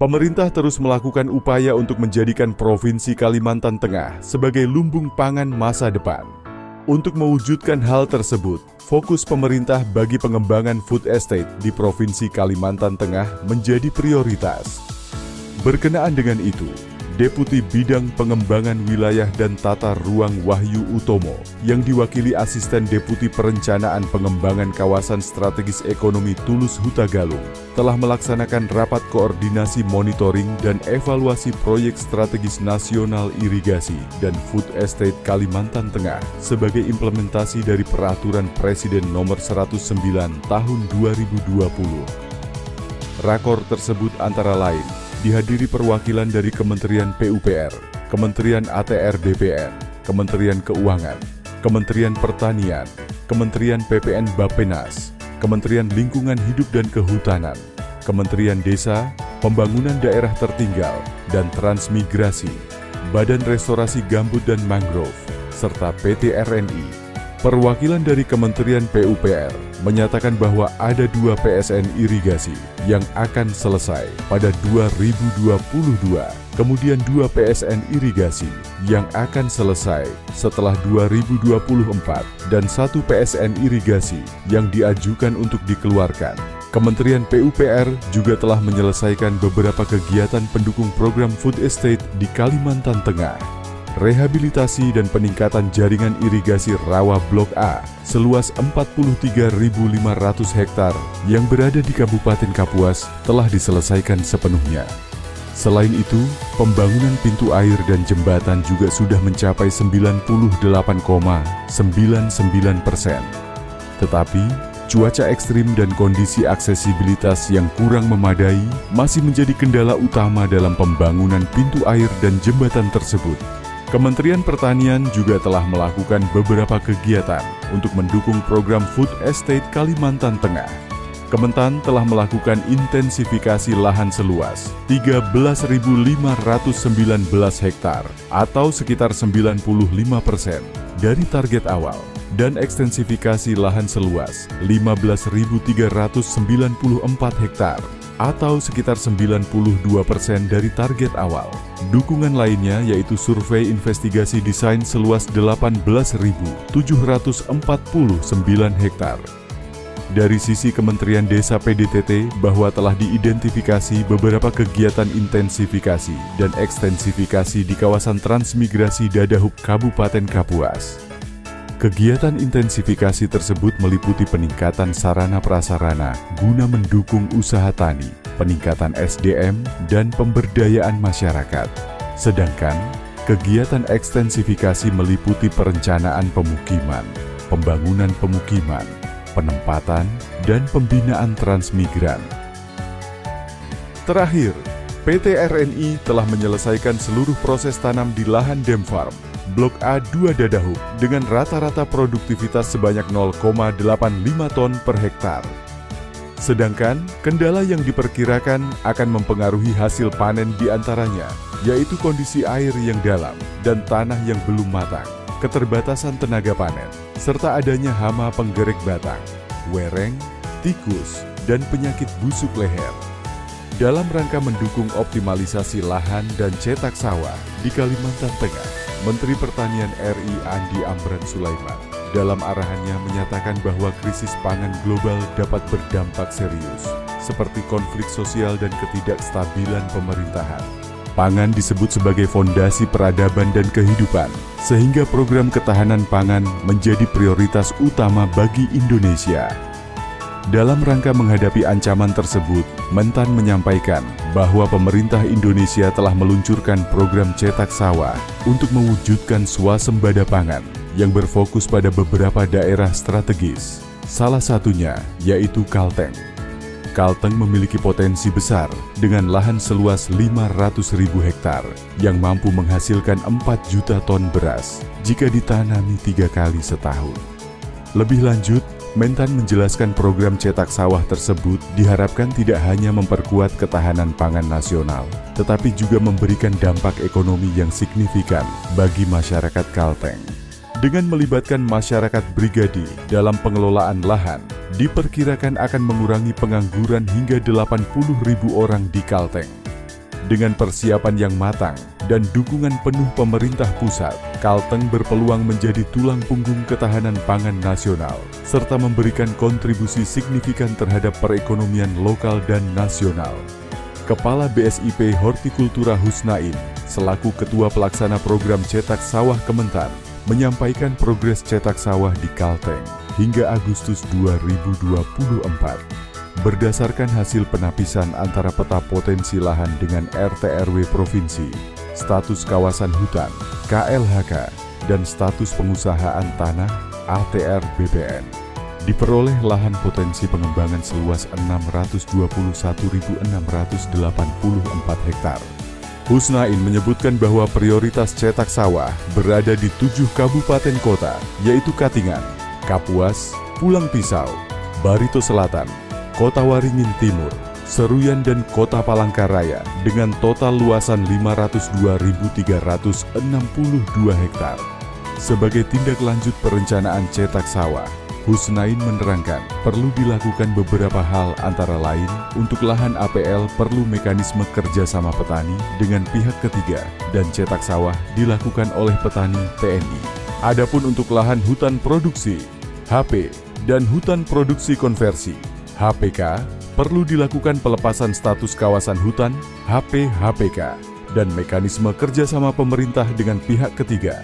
Pemerintah terus melakukan upaya untuk menjadikan Provinsi Kalimantan Tengah sebagai lumbung pangan masa depan. Untuk mewujudkan hal tersebut, fokus pemerintah bagi pengembangan food estate di Provinsi Kalimantan Tengah menjadi prioritas. Berkenaan dengan itu, Deputi Bidang Pengembangan Wilayah dan Tata Ruang Wahyu Utomo yang diwakili Asisten Deputi Perencanaan Pengembangan Kawasan Strategis Ekonomi Tulus Hutagalung telah melaksanakan rapat koordinasi monitoring dan evaluasi proyek strategis nasional irigasi dan food estate Kalimantan Tengah sebagai implementasi dari Peraturan Presiden Nomor 109 Tahun 2020. Rakor tersebut antara lain dihadiri perwakilan dari Kementerian PUPR, Kementerian ATR BPN, Kementerian Keuangan, Kementerian Pertanian, Kementerian PPN Bappenas, Kementerian Lingkungan Hidup dan Kehutanan, Kementerian Desa, Pembangunan Daerah Tertinggal, dan Transmigrasi, Badan Restorasi Gambut dan Mangrove, serta PT RNI. Perwakilan dari Kementerian PUPR menyatakan bahwa ada 2 PSN irigasi yang akan selesai pada 2022, kemudian 2 PSN irigasi yang akan selesai setelah 2024, dan 1 PSN irigasi yang diajukan untuk dikeluarkan. Kementerian PUPR juga telah menyelesaikan beberapa kegiatan pendukung program food estate di Kalimantan Tengah. Rehabilitasi dan peningkatan jaringan irigasi rawa Blok A seluas 43.500 hektar yang berada di Kabupaten Kapuas telah diselesaikan sepenuhnya. Selain itu, pembangunan pintu air dan jembatan juga sudah mencapai 98,99%. Tetapi, cuaca ekstrim dan kondisi aksesibilitas yang kurang memadai masih menjadi kendala utama dalam pembangunan pintu air dan jembatan tersebut. Kementerian Pertanian juga telah melakukan beberapa kegiatan untuk mendukung program Food Estate Kalimantan Tengah. Kementan telah melakukan intensifikasi lahan seluas 13.519 hektar atau sekitar 95% dari target awal, dan ekstensifikasi lahan seluas 15.394 hektar atau sekitar 92% dari target awal. Dukungan lainnya yaitu survei investigasi desain seluas 18.749 hektar. Dari sisi Kementerian Desa PDTT bahwa telah diidentifikasi beberapa kegiatan intensifikasi dan ekstensifikasi di kawasan transmigrasi Dadahuk Kabupaten Kapuas. Kegiatan intensifikasi tersebut meliputi peningkatan sarana prasarana guna mendukung usaha tani, peningkatan SDM, dan pemberdayaan masyarakat. Sedangkan, kegiatan ekstensifikasi meliputi perencanaan pemukiman, pembangunan pemukiman, penempatan, dan pembinaan transmigran. Terakhir, PT RNI telah menyelesaikan seluruh proses tanam di lahan Dam Farm Blok A2 Dadahuk dengan rata-rata produktivitas sebanyak 0,85 ton per hektar. Sedangkan, kendala yang diperkirakan akan mempengaruhi hasil panen diantaranya, yaitu kondisi air yang dalam dan tanah yang belum matang, keterbatasan tenaga panen, serta adanya hama penggerek batang, wereng, tikus, dan penyakit busuk leher. Dalam rangka mendukung optimalisasi lahan dan cetak sawah di Kalimantan Tengah, Menteri Pertanian RI Andi Amran Sulaiman dalam arahannya menyatakan bahwa krisis pangan global dapat berdampak serius, seperti konflik sosial dan ketidakstabilan pemerintahan. Pangan disebut sebagai fondasi peradaban dan kehidupan, sehingga program ketahanan pangan menjadi prioritas utama bagi Indonesia. Dalam rangka menghadapi ancaman tersebut, Mentan menyampaikan bahwa pemerintah Indonesia telah meluncurkan program cetak sawah untuk mewujudkan swasembada pangan yang berfokus pada beberapa daerah strategis. Salah satunya yaitu Kalteng. Kalteng memiliki potensi besar dengan lahan seluas 500.000 hektar yang mampu menghasilkan 4 juta ton beras jika ditanami 3 kali setahun. Lebih lanjut, Mentan menjelaskan program cetak sawah tersebut diharapkan tidak hanya memperkuat ketahanan pangan nasional, tetapi juga memberikan dampak ekonomi yang signifikan bagi masyarakat Kalteng. Dengan melibatkan masyarakat Brigadi dalam pengelolaan lahan, diperkirakan akan mengurangi pengangguran hingga 80.000 orang di Kalteng. Dengan persiapan yang matang dan dukungan penuh pemerintah pusat, Kalteng berpeluang menjadi tulang punggung ketahanan pangan nasional, serta memberikan kontribusi signifikan terhadap perekonomian lokal dan nasional. Kepala BSIP Hortikultura Husnain, selaku Ketua Pelaksana Program Cetak Sawah Kementan, menyampaikan progres cetak sawah di Kalteng hingga Agustus 2024. Berdasarkan hasil penapisan antara peta potensi lahan dengan RT/RW Provinsi, status kawasan hutan, KLHK, dan status pengusahaan tanah, ATR BPN, diperoleh lahan potensi pengembangan seluas 621.684 hektar. Husnain menyebutkan bahwa prioritas cetak sawah berada di 7 kabupaten kota, yaitu Katingan, Kapuas, Pulang Pisau, Barito Selatan, Kota Waringin Timur, Seruyan, dan Kota Palangkaraya dengan total luasan 502.362 hektar. Sebagai tindak lanjut perencanaan cetak sawah, Husnain menerangkan perlu dilakukan beberapa hal, antara lain untuk lahan APL perlu mekanisme kerjasama petani dengan pihak ketiga dan cetak sawah dilakukan oleh petani TNI. Adapun untuk lahan hutan produksi, HP, dan hutan produksi konversi, HPK, perlu dilakukan pelepasan status kawasan hutan, HP-HPK, dan mekanisme kerjasama pemerintah dengan pihak ketiga.